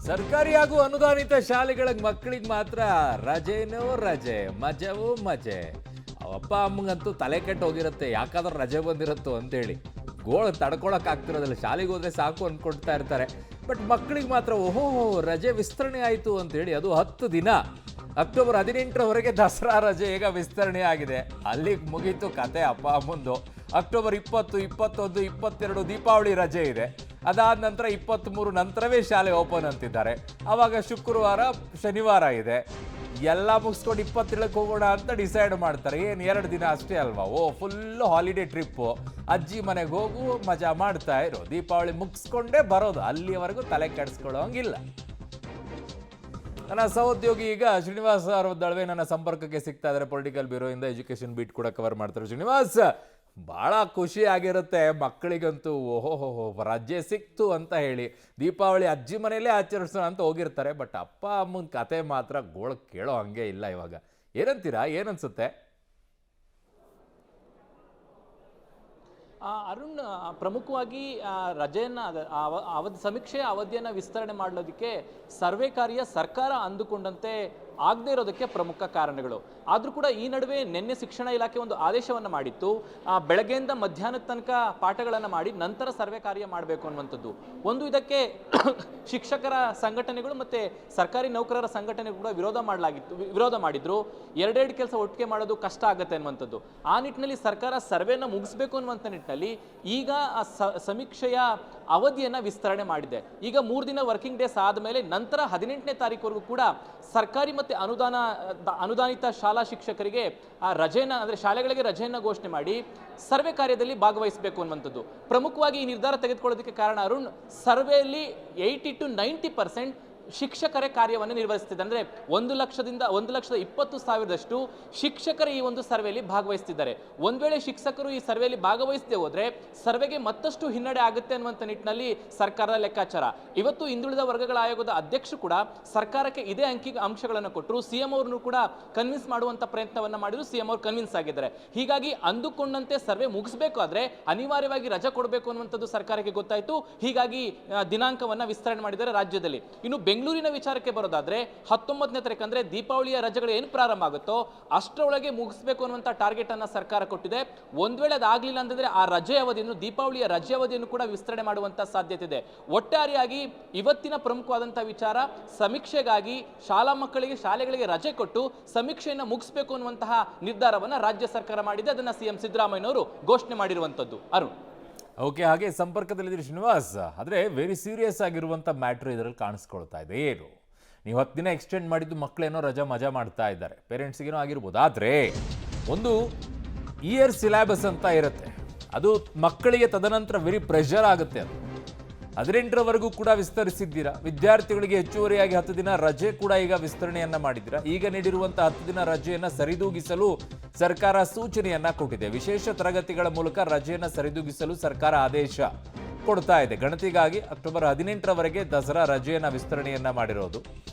ಸರ್ಕಾರಿ ಹಾಗೂ ಅನುದಾನಿತ ಶಾಲೆಗಳ ಮಕ್ಕಳಿಗೆ ಮಾತ್ರ ರಜೆನೋ ರಜೆ, ಮಜವೋ ಮಜೆ. ಅವಪ್ಪ ಅಮ್ಮಂಗಂತೂ ತಲೆ ಕೆಟ್ಟು ಹೋಗಿರುತ್ತೆ, ಯಾಕಾದ್ರೂ ರಜೆ ಬಂದಿರುತ್ತೋ ಅಂತೇಳಿ. ಗೋಳು ತಡ್ಕೊಳಕ್ ಆಗ್ತಿರೋದಿಲ್ಲ, ಶಾಲೆಗೆ ಹೋದ್ರೆ ಸಾಕು ಅನ್ಕೊಳ್ತಾ ಇರ್ತಾರೆ. ಬಟ್ ಮಕ್ಕಳಿಗೆ ಮಾತ್ರ ಓಹೋ ರಜೆ ವಿಸ್ತರಣೆ ಆಯಿತು ಅಂತೇಳಿ, ಅದು 10 ದಿನ. ಅಕ್ಟೋಬರ್ 18ರವರೆಗೆ ದಸರಾ ರಜೆ ಈಗ ವಿಸ್ತರಣೆ ಆಗಿದೆ. ಅಲ್ಲಿಗೆ ಮುಗೀತು ಕತೆ ಅಪ್ಪ ಅಮ್ಮಂದು. ಅಕ್ಟೋಬರ್ 20, 21, 22 ದೀಪಾವಳಿ ರಜೆ ಇದೆ. ಅದಾದ ನಂತರ 23 ನಂತರವೇ ಶಾಲೆ ಓಪನ್ ಅಂತಿದ್ದಾರೆ. ಆವಾಗ ಶುಕ್ರವಾರ ಶನಿವಾರ ಇದೆ. ಎಲ್ಲ ಮುಗಿಸ್ಕೊಂಡು 27ಕ್ಕೆ ಹೋಗೋಣ ಅಂತ ಡಿಸೈಡ್ ಮಾಡ್ತಾರೆ. ಏನು 2 ದಿನ ಅಷ್ಟೇ ಅಲ್ವಾ, ಫುಲ್ ಹಾಲಿಡೇ ಟ್ರಿಪ್ಪು. ಅಜ್ಜಿ ಮನೆಗೆ ಹೋಗು, ಮಜಾ ಮಾಡ್ತಾ ಇರೋ. ದೀಪಾವಳಿ ಮುಗಿಸ್ಕೊಂಡೇ ಬರೋದು, ಅಲ್ಲಿಯವರೆಗೂ ತಲೆ ಕೆಡಿಸ್ಕೊಳ್ಳೋ ಹಂಗಿಲ್ಲ. ನನ್ನ ಸಹೋದ್ಯೋಗಿ ಈಗ ಶ್ರೀನಿವಾಸ್ ದಳವೆ ನನ್ನ ಸಂಪರ್ಕಕ್ಕೆ ಸಿಗ್ತಾ ಇದ್ದಾರೆ. ಪೊಲಿಟಿಕಲ್ ಬ್ಯೂರೋ ಇಂದ ಎಜುಕೇಶನ್ ಬೀಟ್ ಕೂಡ ಕವರ್ ಮಾಡ್ತಾರೆ. ಶ್ರೀನಿವಾಸ್, ಭಾಳ ಖುಷಿ ಆಗಿರುತ್ತೆ ಮಕ್ಕಳಿಗಂತೂ. ಓಹೋ ರಜೆ ಸಿಕ್ತು ಅಂತ ಹೇಳಿ ದೀಪಾವಳಿ ಅಜ್ಜಿ ಮನೆಯಲ್ಲೇ ಆಚರಿಸೋಣ ಅಂತ ಹೋಗಿರ್ತಾರೆ. ಬಟ್ ಅಪ್ಪ ಅಮ್ಮನ ಕತೆ ಮಾತ್ರ ಗೋಳು ಕೇಳೋ ಹಂಗೆ ಇಲ್ಲ. ಇವಾಗ ಏನಂತೀರಾ, ಏನನ್ಸುತ್ತೆ? ಅರುಣ್, ಪ್ರಮುಖವಾಗಿ ರಜೆಯನ್ನು ಸಮೀಕ್ಷೆಯ ಅವಧಿಯನ್ನು ವಿಸ್ತರಣೆ ಮಾಡೋದಕ್ಕೆ ಸರ್ವೆ ಕಾರ್ಯ ಸರ್ಕಾರ ಅಂದುಕೊಂಡಂತೆ ಆಗದೇ ಇರೋದಕ್ಕೆ ಪ್ರಮುಖ ಕಾರಣಗಳು. ಆದರೂ ಕೂಡ ಈ ನಡುವೆ ನಿನ್ನೆ ಶಿಕ್ಷಣ ಇಲಾಖೆ ಒಂದು ಆದೇಶವನ್ನು ಮಾಡಿತ್ತು. ಬೆಳಗ್ಗೆಯಿಂದ ಮಧ್ಯಾಹ್ನದ ತನಕ ಪಾಠಗಳನ್ನು ಮಾಡಿ ನಂತರ ಸರ್ವೆ ಕಾರ್ಯ ಮಾಡಬೇಕು ಅನ್ನುವಂಥದ್ದು. ಒಂದು ಇದಕ್ಕೆ ಶಿಕ್ಷಕರ ಸಂಘಟನೆಗಳು ಮತ್ತು ಸರ್ಕಾರಿ ನೌಕರರ ಸಂಘಟನೆಗಳು ಕೂಡ ವಿರೋಧ ಮಾಡಿದ್ರು. ಎರಡೆರಡು ಕೆಲಸ ಒಟ್ಟಿಗೆ ಮಾಡೋದು ಕಷ್ಟ ಆಗುತ್ತೆ ಅನ್ನುವಂಥದ್ದು. ಆ ನಿಟ್ಟಿನಲ್ಲಿ ಸರ್ಕಾರ ಸರ್ವೆನ ಮುಗಿಸ್ಬೇಕು ಅನ್ನುವಂಥ ನಿಟ್ಟಿನಲ್ಲಿ ಈಗ ಸಮೀಕ್ಷೆಯ ಅವಧಿಯನ್ನು ವಿಸ್ತರಣೆ ಮಾಡಿದೆ. ಈಗ 3 ದಿನ ವರ್ಕಿಂಗ್ ಡೇಸ್ ಆದಮೇಲೆ ನಂತರ 18ನೇ ತಾರೀಕುವರೆಗೂ ಕೂಡ ಸರ್ಕಾರಿ ಮತ್ತು ಅನುದಾನಿತ ಶಾಲಾ ಶಿಕ್ಷಕರಿಗೆ ಶಾಲೆಗಳಿಗೆ ರಜೆಯನ್ನು ಘೋಷಣೆ ಮಾಡಿ ಸರ್ವೆ ಕಾರ್ಯದಲ್ಲಿ ಭಾಗವಹಿಸಬೇಕು ಅನ್ನುವಂಥದ್ದು. ಪ್ರಮುಖವಾಗಿ ಈ ನಿರ್ಧಾರ ತೆಗೆದುಕೊಳ್ಳೋದಕ್ಕೆ ಕಾರಣ ಅರುಣ್, ಸರ್ವೆಯಲ್ಲಿ 80 to 90% ಶಿಕ್ಷಕರೇ ಕಾರ್ಯವನ್ನು ನಿರ್ವಹಿಸ್ತಿದೆ. ಅಂದರೆ 1,20,000 ಶಿಕ್ಷಕರು ಈ ಒಂದು ಸರ್ವೆಯಲ್ಲಿ ಭಾಗವಹಿಸ್ತಿದ್ದಾರೆ. ಒಂದು ವೇಳೆ ಶಿಕ್ಷಕರು ಈ ಸರ್ವೆಯಲ್ಲಿ ಭಾಗವಹಿಸದೆ ಹೋದ್ರೆ ಸರ್ವೆಗೆ ಮತ್ತಷ್ಟು ಹಿನ್ನಡೆ ಆಗುತ್ತೆ ಅನ್ನುವಂಥ ನಿಟ್ಟಿನಲ್ಲಿ ಸರ್ಕಾರದ ಲೆಕ್ಕಾಚಾರ. ಇವತ್ತು ಹಿಂದುಳಿದ ವರ್ಗಗಳ ಆಯೋಗದ ಅಧ್ಯಕ್ಷರು ಕೂಡ ಸರ್ಕಾರಕ್ಕೆ ಇದೇ ಅಂಶಗಳನ್ನು ಕೊಟ್ಟರು. ಸಿಎಂ ಅವ್ರನ್ನು ಕೂಡ ಕನ್ವಿನ್ಸ್ ಮಾಡುವಂತ ಪ್ರಯತ್ನವನ್ನ ಮಾಡಿದ್ರು. ಸಿಎಂ ಅವರು ಕನ್ವಿನ್ಸ್ ಆಗಿದ್ದಾರೆ. ಹೀಗಾಗಿ ಅಂದುಕೊಂಡಂತೆ ಸರ್ವೆ ಮುಗಿಸಬೇಕಾದ್ರೆ ಅನಿವಾರ್ಯವಾಗಿ ರಜೆ ಕೊಡಬೇಕು ಅನ್ನುವಂಥದ್ದು ಸರ್ಕಾರಕ್ಕೆ ಗೊತ್ತಾಯಿತು. ಹೀಗಾಗಿ ದಿನಾಂಕವನ್ನ ವಿಸ್ತರಣೆ ಮಾಡಿದ್ದಾರೆ ರಾಜ್ಯದಲ್ಲಿ. ಇನ್ನು ಬೆಂಗಳೂರಿನ ವಿಚಾರಕ್ಕೆ ಬರೋದಾದ್ರೆ 19ನೇ ತಾರೀಕು ಅಂದ್ರೆ ದೀಪಾವಳಿಯ ರಜೆಗಳು ಏನು ಪ್ರಾರಂಭ ಆಗುತ್ತೋ ಅಷ್ಟರೊಳಗೆ ಮುಗಿಸಬೇಕು ಅನ್ನುವಂಥ ಟಾರ್ಗೆಟ್ ಅನ್ನ ಸರ್ಕಾರ ಕೊಟ್ಟಿದೆ. ಒಂದ್ ವೇಳೆ ಅದಾಗಲಿಲ್ಲ ಅಂತಂದ್ರೆ ಆ ರಜೆ ಅವಧಿಯನ್ನು, ದೀಪಾವಳಿಯ ರಜೆ ಅವಧಿಯನ್ನು ಕೂಡ ವಿಸ್ತರಣೆ ಮಾಡುವಂತ ಸಾಧ್ಯತೆ ಇದೆ. ಒಟ್ಟಾರೆಯಾಗಿ ಇವತ್ತಿನ ಪ್ರಮುಖವಾದಂತಹ ವಿಚಾರ, ಸಮೀಕ್ಷೆಗಾಗಿ ಶಾಲೆಗಳಿಗೆ ರಜೆ ಕೊಟ್ಟು ಸಮೀಕ್ಷೆಯನ್ನು ಮುಗಿಸಬೇಕು ಅನ್ನುವಂತಹ ನಿರ್ಧಾರವನ್ನ ರಾಜ್ಯ ಸರ್ಕಾರ ಮಾಡಿದೆ. ಅದನ್ನ ಸಿಎಂ ಸಿದ್ದರಾಮಯ್ಯನವರು ಘೋಷಣೆ ಮಾಡಿರುವಂತದ್ದು. ಅರುಣ್, ಓಕೆ, ಹಾಗೆ ಸಂಪರ್ಕದಲ್ಲಿದ್ದೀರಿ ಶ್ರೀನಿವಾಸ್. ಆದರೆ ವೆರಿ ಸೀರಿಯಸ್ ಆಗಿರುವಂಥ ಮ್ಯಾಟ್ರ್ ಇದರಲ್ಲಿ ಕಾಣಿಸ್ಕೊಳ್ತಾ ಇದೆ. ಏನು, ನೀವು 10 ದಿನ ಎಕ್ಸ್ಟೆಂಡ್ ಮಾಡಿದ್ದು ಮಕ್ಕಳೇನೋ ಮಜಾ ಮಾಡ್ತಾ ಇದ್ದಾರೆ, ಪೇರೆಂಟ್ಸ್ಗೇನೋ ಆಗಿರ್ಬೋದು. ಆದರೆ ಒಂದು ಇಯರ್ ಸಿಲೆಬಸ್ ಅಂತ ಇರುತ್ತೆ, ಅದು ಮಕ್ಕಳಿಗೆ ತದನಂತರ ವೆರಿ ಪ್ರೆಷರ್ ಆಗುತ್ತೆ. ಅದು 18ರವರೆಗೂ ಕೂಡ ವಿಸ್ತರಿಸಿದ್ದೀರಾ. ವಿದ್ಯಾರ್ಥಿಗಳಿಗೆ ಹೆಚ್ಚುವರಿಯಾಗಿ 10 ದಿನ ರಜೆ ಕೂಡ ಈಗ ವಿಸ್ತರಣೆಯನ್ನ ಮಾಡಿದ್ದೀರಾ. ಈಗ ನೀಡಿರುವಂತಹ 10 ದಿನ ರಜೆಯನ್ನ ಸರಿದೂಗಿಸಲು ಸರ್ಕಾರ ಸೂಚನೆಯನ್ನ ಕೊಟ್ಟಿದೆ. ವಿಶೇಷ ತರಗತಿಗಳ ಮೂಲಕ ರಜೆಯನ್ನ ಸರಿದೂಗಿಸಲು ಸರ್ಕಾರ ಆದೇಶ ಕೊಡ್ತಾ ಇದೆ. ಗಣತಿಗಾಗಿ ಅಕ್ಟೋಬರ್ 18ರವರೆಗೆ ದಸರಾ ರಜೆಯನ್ನ ವಿಸ್ತರಣೆಯನ್ನ ಮಾಡಿರೋದು.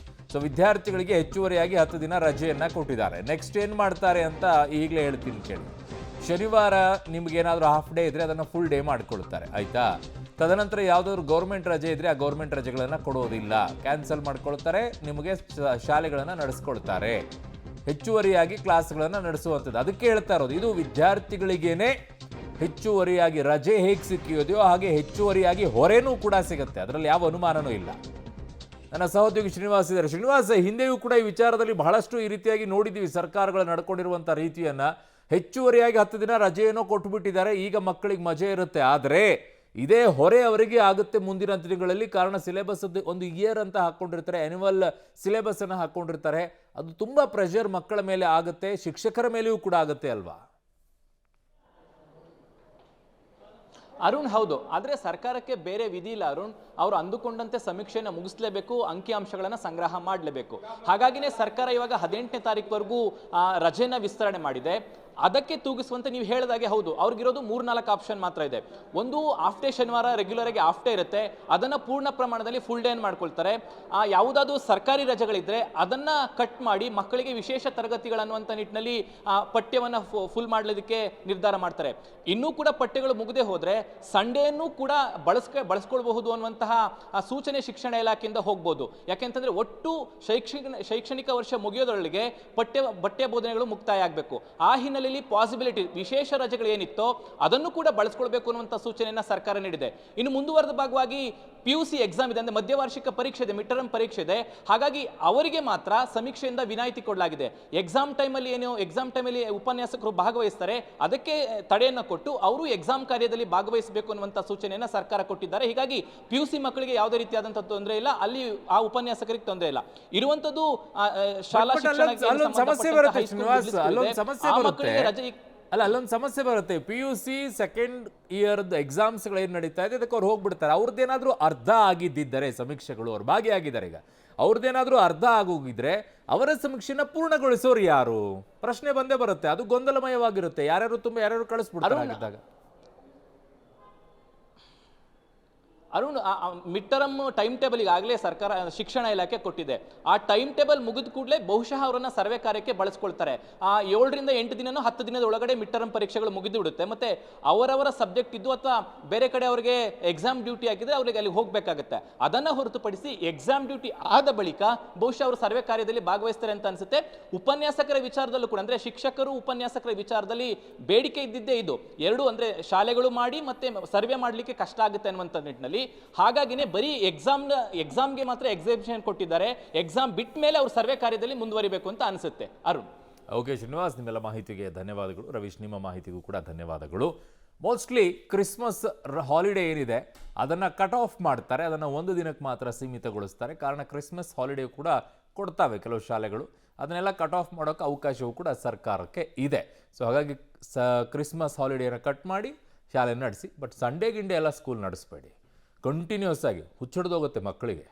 ಸೊ ವಿದ್ಯಾರ್ಥಿಗಳಿಗೆ ಹೆಚ್ಚುವರಿಯಾಗಿ 10 ದಿನ ರಜೆಯನ್ನ ಕೊಟ್ಟಿದ್ದಾರೆ. ನೆಕ್ಸ್ಟ್ ಏನ್ ಮಾಡ್ತಾರೆ ಅಂತ ಈಗಲೇ ಹೇಳ್ತೀನಿ ಕೇಳಿ. ಶನಿವಾರ ನಿಮ್ಗೇನಾದ್ರೂ ಹಾಫ್ ಡೇ ಇದ್ರೆ ಅದನ್ನು ಫುಲ್ ಡೇ ಮಾಡ್ಕೊಳ್ತಾರೆ, ಆಯ್ತಾ? ತದನಂತರ ಯಾವುದಾದ್ರು ಗೌರ್ಮೆಂಟ್ ರಜೆ ಇದ್ರೆ ಆ ಗೌರ್ಮೆಂಟ್ ರಜೆಗಳನ್ನು ಕೊಡೋದಿಲ್ಲ, ಕ್ಯಾನ್ಸಲ್ ಮಾಡ್ಕೊಳ್ತಾರೆ. ನಿಮಗೆ ಶಾಲೆಗಳನ್ನು ನಡೆಸ್ಕೊಳ್ತಾರೆ, ಹೆಚ್ಚುವರಿಯಾಗಿ ಕ್ಲಾಸ್ಗಳನ್ನು ನಡೆಸುವಂಥದ್ದು. ಅದಕ್ಕೆ ಹೇಳ್ತಾ ಇರೋದು, ಇದು ವಿದ್ಯಾರ್ಥಿಗಳಿಗೇನೆ ಹೆಚ್ಚುವರಿಯಾಗಿ ರಜೆ ಹೇಗೆ ಸಿಕ್ಕಿದೆಯೋ ಹಾಗೆ ಹೆಚ್ಚುವರಿಯಾಗಿ ಹೊರೆನೂ ಕೂಡ ಸಿಗುತ್ತೆ, ಅದರಲ್ಲಿ ಯಾವ ಅನುಮಾನನೂ ಇಲ್ಲ. ನನ್ನ ಸಹೋದ್ಯೋಗಿ ಶ್ರೀನಿವಾಸ್ ಇದ್ದಾರೆ. ಶ್ರೀನಿವಾಸ್, ಹಿಂದೆಯೂ ಕೂಡ ಈ ವಿಚಾರದಲ್ಲಿ ಬಹಳಷ್ಟು ಈ ರೀತಿಯಾಗಿ ನೋಡಿದ್ದೀವಿ ಸರ್ಕಾರಗಳು ನಡ್ಕೊಂಡಿರುವಂಥ ರೀತಿಯನ್ನ. ಹೆಚ್ಚುವರಿಯಾಗಿ 10 ದಿನ ರಜೆಯೇನೋ ಕೊಟ್ಟುಬಿಟ್ಟಿದ್ದಾರೆ, ಈಗ ಮಕ್ಕಳಿಗೆ ಮಜೆ ಇರುತ್ತೆ. ಆದರೆ ಇದೇ ಹೊರೆ ಅವರಿಗೆ ಆಗುತ್ತೆ ಮುಂದಿನ ದಿನಗಳಲ್ಲಿ. ಕಾರಣ ಸಿಲೆಬಸ್ ಒಂದು ಇಯರ್ ಅಂತ ಹಾಕ್ಕೊಂಡಿರ್ತಾರೆ, ಆನ್ಯುವಲ್ ಸಿಲೆಬಸ್ ಅನ್ನು ಹಾಕ್ಕೊಂಡಿರ್ತಾರೆ. ಅದು ತುಂಬ ಪ್ರೆಷರ್ ಮಕ್ಕಳ ಮೇಲೆ ಆಗುತ್ತೆ, ಶಿಕ್ಷಕರ ಮೇಲೆಯೂ ಕೂಡ ಆಗುತ್ತೆ ಅಲ್ವಾ? ಅರುಣ್, ಹೌದು. ಆದರೆ ಸರ್ಕಾರಕ್ಕೆ ಬೇರೆ ವಿಧಿ ಇಲ್ಲ ಅರುಣ್. ಅವರು ಅಂದುಕೊಂಡಂತೆ ಸಮೀಕ್ಷೆಯನ್ನು ಮುಗಿಸಲೇಬೇಕು, ಅಂಕಿಅಂಶಗಳನ್ನು ಸಂಗ್ರಹ ಮಾಡಲೇಬೇಕು. ಹಾಗಾಗಿನೇ ಸರ್ಕಾರ ಇವಾಗ 18ನೇ ತಾರೀಕುವರೆಗೂ ರಜೆನ ವಿಸ್ತರಣೆ ಮಾಡಿದೆ. ಅದಕ್ಕೆ ತೂಗಿಸುವಂತೆ ನೀವು ಹೇಳಿದಾಗೆ ಹೌದು, ಅವ್ರಿಗಿರೋದು 3-4 ಆಪ್ಷನ್ ಮಾತ್ರ ಇದೆ. ಒಂದು ಹಾಫ್ ಡೇ ಶನಿವಾರ ರೆಗ್ಯುಲರ್ ಆಗಿ ಹಾಫ್ ಡೇ ಇರುತ್ತೆ, ಅದನ್ನ ಪೂರ್ಣ ಪ್ರಮಾಣದಲ್ಲಿ ಫುಲ್ ಡೇ ಮಾಡ್ಕೊಳ್ತಾರೆ. ಯಾವುದಾದ್ರೂ ಸರ್ಕಾರಿ ರಜೆಗಳಿದ್ರೆ ಅದನ್ನ ಕಟ್ ಮಾಡಿ ಮಕ್ಕಳಿಗೆ ವಿಶೇಷ ತರಗತಿಗಳನ್ನುವಂಥ ನಿಟ್ಟಿನಲ್ಲಿ ಪಠ್ಯವನ್ನು ಫುಲ್ ಮಾಡಲಿಕ್ಕೆ ನಿರ್ಧಾರ ಮಾಡ್ತಾರೆ. ಇನ್ನೂ ಕೂಡ ಪಠ್ಯಗಳು ಮುಗದೆ ಹೋದ್ರೆ ಸಂಡೇನೂ ಕೂಡ ಬಳಸ್ಕೊಳ್ಬಹುದು ಅನ್ನುವಂತಹ ಸೂಚನೆ ಶಿಕ್ಷಣ ಇಲಾಖೆಯಿಂದ ಹೋಗ್ಬೋದು. ಯಾಕೆಂತಂದ್ರೆ ಒಟ್ಟು ಶೈಕ್ಷಣಿಕ ವರ್ಷ ಮುಗಿಯೋದ್ರೊಳಗೆ ಪಠ್ಯ ಬೋಧನೆಗಳು ಮುಕ್ತಾಯ ಆಗಬೇಕು. ಆ ಹಿನ್ನೆಲೆಯಲ್ಲಿ ಪಾಸಿಬಿಲಿಟಿ ವಿಶೇಷ ರಜೆಗಳು ಏನಿತ್ತೋ ಅದನ್ನು ಕೂಡ ಬಳಸ್ಕೊಳ್ಬೇಕು ಅನ್ನುವಂಥ ಸೂಚನೆಯನ್ನ ಸರ್ಕಾರ ನೀಡಿದೆ. ಇನ್ನು ಮುಂದುವರೆದ ಭಾಗವಾಗಿ PUC ಎಕ್ಸಾಮ್ ಇದೆ, ಅಂದ್ರೆ ಮಧ್ಯವಾರ್ಷಿಕ ಪರೀಕ್ಷೆ ಇದೆ, ಮಿಡ್ ಟರ್ಮ್ ಪರೀಕ್ಷೆ ಇದೆ. ಹಾಗಾಗಿ ಅವರಿಗೆ ಮಾತ್ರ ಸಮೀಕ್ಷೆಯಿಂದ ವಿನಾಯಿತಿ ಕೊಡಲಾಗಿದೆ. ಎಕ್ಸಾಮ್ ಟೈಮಲ್ಲಿ ಉಪನ್ಯಾಸಕರು ಭಾಗವಹಿಸ್ತಾರೆ, ಅದಕ್ಕೆ ತಡೆಯನ್ನು ಕೊಟ್ಟು ಅವರು ಎಕ್ಸಾಮ್ ಕಾರ್ಯದಲ್ಲಿ ಭಾಗವಹಿಸಬೇಕು ಅನ್ನುವಂಥ ಸೂಚನೆಯನ್ನ ಸರ್ಕಾರ ಕೊಟ್ಟಿದ್ದಾರೆ. ಹೀಗಾಗಿ PUC ಮಕ್ಕಳಿಗೆ ಯಾವುದೇ ರೀತಿಯಾದಂತಹ ತೊಂದರೆ ಇಲ್ಲ, ಅಲ್ಲಿ ಆ ಉಪನ್ಯಾಸಕರಿಗೆ ತೊಂದರೆ ಇಲ್ಲ. ಇರುವಂತದ್ದು ಶಾಲಾ ಶಿಕ್ಷಣಕ್ಕೆ ಅಲ್ಲೊಂದು ಸಮಸ್ಯೆ ಬರುತ್ತೆ. PUC ಸೆಕೆಂಡ್ ಇಯರ್ದ ಎಕ್ಸಾಮ್ಸ್ಗಳೇನು ನಡೀತಾ ಇದೆ ಅದಕ್ಕೆ ಅವ್ರು ಹೋಗ್ಬಿಡ್ತಾರೆ. ಅವ್ರದ್ದೇನಾದ್ರೂ ಅರ್ಧ ಆಗಿದ್ದರೆ ಸಮೀಕ್ಷೆಗಳು ಅವ್ರು ಭಾಗಿಯಾಗಿದ್ದಾರೆ, ಈಗ ಅವ್ರದ್ದೇನಾದ್ರೂ ಅರ್ಧ ಆಗೋಗಿದ್ರೆ ಅವರ ಸಮೀಕ್ಷೆನ ಪೂರ್ಣಗೊಳಿಸೋರು ಯಾರು ಪ್ರಶ್ನೆ ಬಂದೇ ಬರುತ್ತೆ. ಅದು ಗೊಂದಲಮಯವಾಗಿರುತ್ತೆ. ಯಾರ್ಯಾರು ಕಳಿಸ್ಬಿಡ್ತಾರೆ ಆಗಿದ್ದಾಗ. Arun, mid term time table ಈಗಾಗಲೇ ಸರ್ಕಾರ ಶಿಕ್ಷಣ ಇಲಾಖೆ ಕೊಟ್ಟಿದೆ. ಆ ಟೈಮ್ ಟೇಬಲ್ ಮುಗಿದ ಕೂಡಲೇ ಬಹುಶಃ ಅವರನ್ನ ಸರ್ವೆ ಕಾರ್ಯಕ್ಕೆ ಬಳಸ್ಕೊಳ್ತಾರೆ. 7ರಿಂದ 8 ದಿನನೋ 10 ದಿನದ ಒಳಗಡೆ ಮಿಡ್ ಟರ್ಮ್ ಪರೀಕ್ಷೆಗಳು ಮುಗಿದು ಬಿಡುತ್ತೆ. ಮತ್ತೆ ಅವರವರ ಸಬ್ಜೆಕ್ಟ್ ಇದ್ದು ಅಥವಾ ಬೇರೆ ಕಡೆ ಅವರಿಗೆ ಎಕ್ಸಾಮ್ ಡ್ಯೂಟಿ ಆಗಿದ್ರೆ ಅವರಿಗೆ ಅಲ್ಲಿ ಹೋಗಬೇಕಾಗುತ್ತೆ. ಅದನ್ನ ಹೊರತುಪಡಿಸಿ ಎಕ್ಸಾಮ್ ಡ್ಯೂಟಿ ಆದ ಬಳಿಕ ಬಹುಶಃ ಅವರು ಸರ್ವೆ ಕಾರ್ಯದಲ್ಲಿ ಭಾಗವಹಿಸ್ತಾರೆ ಅಂತ ಅನ್ಸುತ್ತೆ. ಉಪನ್ಯಾಸಕರ ವಿಚಾರದಲ್ಲೂ ಕೂಡ, ಅಂದ್ರೆ ಶಿಕ್ಷಕರು ಉಪನ್ಯಾಸಕರ ವಿಚಾರದಲ್ಲಿ ಬೇಡಿಕೆ ಇದ್ದಿದ್ದೇ ಇದು. ಎರಡು, ಅಂದ್ರೆ ಶಾಲೆಗಳು ಮಾಡಿ ಮತ್ತೆ ಸರ್ವೆ ಮಾಡಲಿಕ್ಕೆ ಕಷ್ಟ ಆಗುತ್ತೆ ಅನ್ನುವಂಥ ನಿಟ್ಟಿನಲ್ಲಿ. ಹಾಗಾಗಿನೇ ಬರೀ ಎಕ್ಸಾಮ್ಗೆ ಮಾತ್ರ ಎಕ್ಸಿಬಿಷನ್ ಕೊಟ್ಟಿದ್ದಾರೆ. ಎಕ್ಸಾಮ್ ಬಿಟ್ಟ ಮೇಲೆ ಅವರು ಸರ್ವೆ ಕಾರ್ಯದಲ್ಲಿ ಮುಂದುವರಿಬೇಕು ಅಂತ ಅನಿಸುತ್ತೆ. ಅರುಣ್. ಓಕೆ ಶ್ರೀನಿವಾಸ್, ನಿಮ್ಮೆಲ್ಲ ಮಾಹಿತಿಗೆ ಧನ್ಯವಾದಗಳು. ರವೀಶ್, ನಿಮ್ಮ ಮಾಹಿತಿಗೂ ಕೂಡ ಧನ್ಯವಾದಗಳು. ಮೋಸ್ಟ್ಲಿ ಕ್ರಿಸ್ಮಸ್ ಹಾಲಿಡೇ ಏನಿದೆ ಅದನ್ನು ಕಟ್ ಆಫ್ ಮಾಡ್ತಾರೆ, ಅದನ್ನು 1 ದಿನಕ್ಕೆ ಮಾತ್ರ ಸೀಮಿತಗೊಳಿಸ್ತಾರೆ. ಕಾರಣ ಕ್ರಿಸ್ಮಸ್ ಹಾಲಿಡೇ ಕೂಡ ಕೊಡ್ತಾವೆ ಕೆಲವು ಶಾಲೆಗಳು, ಅದನ್ನೆಲ್ಲ ಕಟ್ ಆಫ್ ಮಾಡೋಕ್ಕೆ ಅವಕಾಶವೂ ಕೂಡ ಸರ್ಕಾರಕ್ಕೆ ಇದೆ. ಸೊ ಹಾಗಾಗಿ ಕ್ರಿಸ್ಮಸ್ ಹಾಲಿಡೇನ ಕಟ್ ಮಾಡಿ ಶಾಲೆ ನಡೆಸಿ, ಬಟ್ ಸಂಡೇ ಗಿಂಡೇ ಎಲ್ಲ ಸ್ಕೂಲ್ ನಡೆಸಬೇಡಿ. ಕಂಟಿನ್ಯೂಸ್ ಆಗಿ ಹುಚ್ಚಿಡ್ದೋಗುತ್ತೆ ಮಕ್ಕಳಿಗೆ.